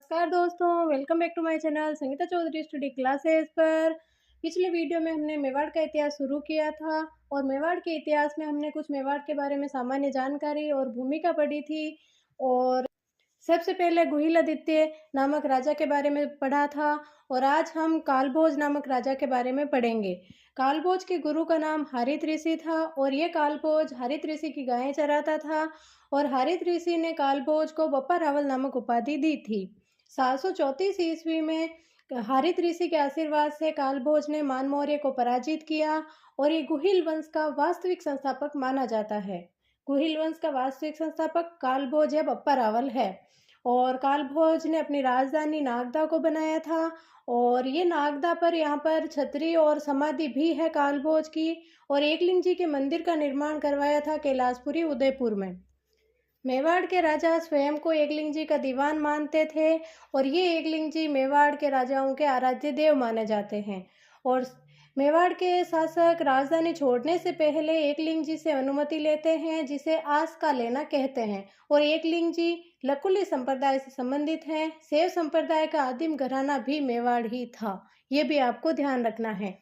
नमस्कार दोस्तों, welcome back to my channel Sangeeta Chaudhary study classes पर। पिछले वीडियो में हमने मेवाड़ का इतिहास शुरू किया था और मेवाड़ के इतिहास में हमने कुछ मेवाड़ के बारे में सामान्य जानकारी और भूमिका पढ़ी थी। और सबसे पहले गुहिलादित्य नामक राजा के बारे में पढ़ा था और आज हम कालभोज नामक राजा के बारे में पढ़ेंगे। कालभोज के गुरु का नाम हरित ऋषि था और ये कालभोज हरित ऋषि की गायें चराता था और हरित ऋषि ने कालभोज को बप्पा रावल नामक उपाधि दी थी। 734 ईस्वी में हरित ऋषि के आशीर्वाद से कालभोज ने मान मौर्य को पराजित किया और ये गुहिल वंश का वास्तविक संस्थापक माना जाता है। गुहिल वंश का वास्तविक संस्थापक कालभोज या बप्पा रावल है और कालभोज ने अपनी राजधानी नागदा को बनाया था और ये नागदा पर यहाँ पर छतरी और समाधि भी है कालभोज की और एकलिंग जी के मंदिर का निर्माण करवाया था कैलाशपुरी उदयपुर में। मेवाड़ के राजा स्वयं को एकलिंग जी का दीवान मानते थे और ये एकलिंग जी मेवाड़ के राजाओं के आराध्य देव माने जाते हैं। और मेवाड़ के शासक राजधानी छोड़ने से पहले एकलिंग जी से अनुमति लेते हैं जिसे आस का लेना कहते हैं और एकलिंग जी लकुली संप्रदाय से संबंधित हैं। शैव संप्रदाय का आदिम घराना भी मेवाड़ ही था, ये भी आपको ध्यान रखना है।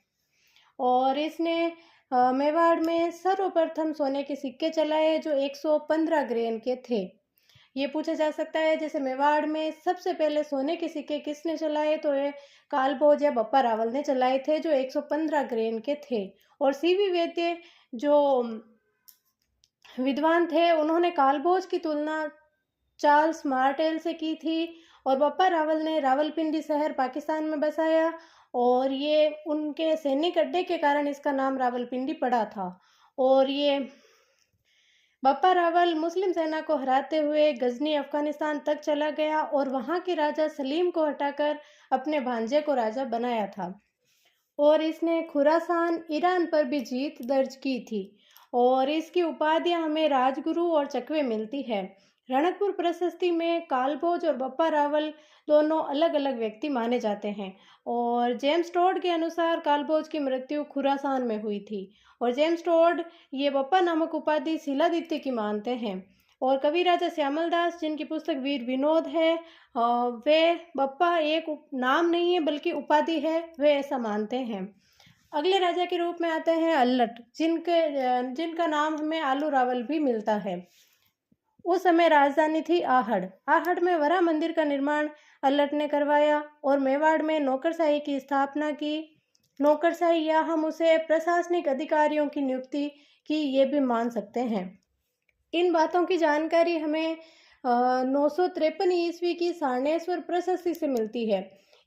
और इसने मेवाड़ में सर्वप्रथम सोने के सिक्के चलाए जो 115 ग्रेन के थे। ये पूछा जा सकता है जैसे मेवाड़ में सबसे पहले सोने के सिक्के किसने चलाए, तो ये कालभोज या बप्पा रावल ने चलाए थे जो 115 ग्रेन के थे। और सीवी वैद्य जो विद्वान थे उन्होंने कालभोज की तुलना चार्ल्स मार्टेल से की थी और बप्पा रावल ने रावलपिंडी शहर पाकिस्तान में बसाया और ये उनके सैनिक अड्डे के कारण इसका नाम रावलपिंडी पड़ा था। और ये बप्पा रावल मुस्लिम सेना को हराते हुए गजनी अफगानिस्तान तक चला गया और वहाँ के राजा सलीम को हटाकर अपने भांजे को राजा बनाया था और इसने खुरासान ईरान पर भी जीत दर्ज की थी और इसकी उपाधियां हमें राजगुरु और चकवे मिलती है। रणकपुर प्रशस्ति में कालभोज और बप्पा रावल दोनों अलग अलग व्यक्ति माने जाते हैं और जेम्स टोड के अनुसार कालभोज की मृत्यु खुरासान में हुई थी और जेम्स टोड ये बप्पा नामक उपाधि शिलादित्य की मानते हैं। और कवि राजा श्यामल दास जिनकी पुस्तक वीर विनोद है वे बप्पा एक नाम नहीं है बल्कि उपाधि है, वे ऐसा मानते हैं। अगले राजा के रूप में आते हैं अल्लट जिनका नाम हमें आलू रावल भी मिलता है। उस समय राजधानी थी आहड़। आहड़ में वरा मंदिर का निर्माण अल्लट ने करवाया और मेवाड़ में नौकरशाही की स्थापना की। नौकरशाही या हम उसे प्रशासनिक अधिकारियों की नियुक्ति की ये भी मान सकते हैं। इन बातों की जानकारी हमें 953 ईस्वी की सारनेश्वर प्रशस्ति से मिलती है।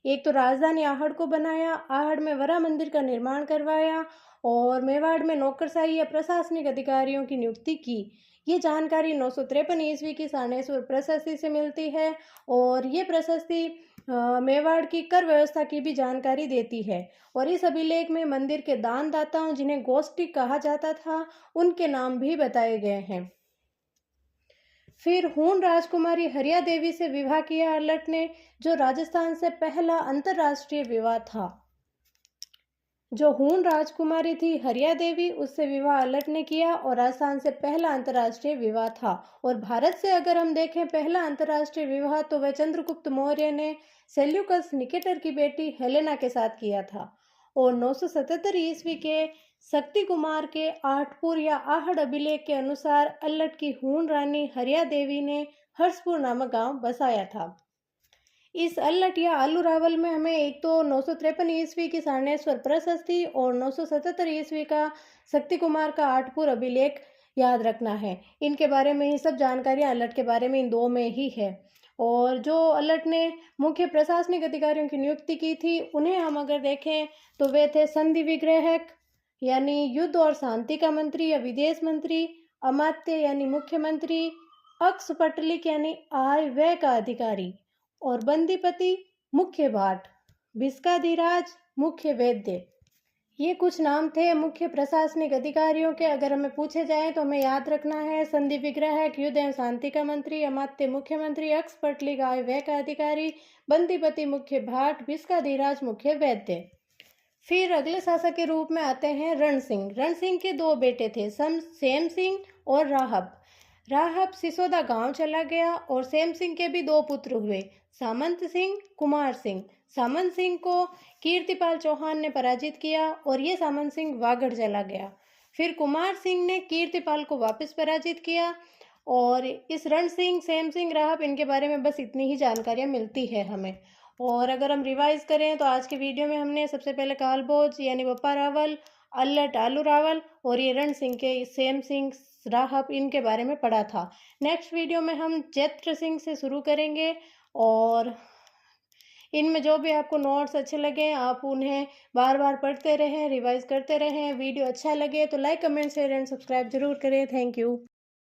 एक तो राजधानी आहड़ को बनाया, आहड़ में वरा मंदिर का निर्माण करवाया और मेवाड़ में नौकरशाही या प्रशासनिक अधिकारियों की नियुक्ति की। ये जानकारी 953 ईस्वी की सारनेश्वर प्रशस्ति से मिलती है और ये प्रशस्ति मेवाड़ की कर व्यवस्था की भी जानकारी देती है। और इस अभिलेख में मंदिर के दानदाताओं जिन्हें गोष्ठी कहा जाता था उनके नाम भी बताए गए हैं। फिर हूण राजकुमारी हरिया देवी से विवाह किया अल्लट ने, जो राजस्थान से पहला अंतर्राष्ट्रीय विवाह था। जो हूण राजकुमारी थी हरिया देवी उससे विवाह अल्लट ने किया और राजस्थान से पहला अंतर्राष्ट्रीय विवाह था। और भारत से अगर हम देखें पहला अंतर्राष्ट्रीय विवाह तो वह चंद्रगुप्त मौर्य ने सेल्यूकस निकेटर की बेटी हेलेना के साथ किया था। और 977 ईस्वी के शक्ति कुमार के आठपुर या आहड़ अभिलेख के अनुसार अल्लट की हूण रानी हरिया देवी ने हर्षपुर नामक गांव बसाया था। इस अल्लट या आलू रावल में हमें एक तो 953 ईस्वी की सारनेश्वर प्रशस्ति और 977 ईस्वी का शक्ति कुमार का आठपुर अभिलेख याद रखना है। इनके बारे में ही सब जानकारियां अल्लट के बारे में इन दो में ही है। और जो अल्लट ने मुख्य प्रशासनिक अधिकारियों की नियुक्ति की थी उन्हें हम अगर देखें तो वे थे संधि विग्रहक यानी युद्ध और शांति का मंत्री या विदेश मंत्री, अमात्य यानी मुख्यमंत्री, अक्सपटलिक यानी आय व्यय का अधिकारी और बंदीपति मुख्य भाट, भिस्काधिराज मुख्य वैद्य। ये कुछ नाम थे मुख्य प्रशासनिक अधिकारियों के। अगर हमें पूछे जाएं तो हमें याद रखना है संधि विग्रहक, युद्ध एवं शांति का मंत्री, अमात्य मुख्यमंत्री, अक्सपटलिक आय व्यय का अधिकारी, बंदीपति मुख्य भाट, भिस्काधिराज मुख्य वैद्य। फिर अगले शासक के रूप में आते हैं रण सिंह। रण सिंह के दो बेटे थे, सेम सिंह और राहब। राहब सिसोदा गांव चला गया और सेम सिंह के भी दो पुत्र हुए, सामंत सिंह, कुमार सिंह। सामंत सिंह को कीर्तिपाल चौहान ने पराजित किया और ये सामंत सिंह वागड़ चला गया। फिर कुमार सिंह ने कीर्तिपाल को वापस पराजित किया। और इस रण सिंह, सेम सिंह, राहब, इनके बारे में बस इतनी ही जानकारियाँ मिलती है हमें। और अगर हम रिवाइज करें तो आज के वीडियो में हमने सबसे पहले कालभोज यानी बप्पा रावल, अल्लट आलू रावल और ये रण सिंह के सेम सिंह, राहब, इनके बारे में पढ़ा था। नेक्स्ट वीडियो में हम चैत्र सिंह से शुरू करेंगे और इनमें जो भी आपको नोट्स अच्छे लगे आप उन्हें बार बार पढ़ते रहें, रिवाइज करते रहें। वीडियो अच्छा लगे तो like, comment, share and subscribe जरूर करें। Thank you.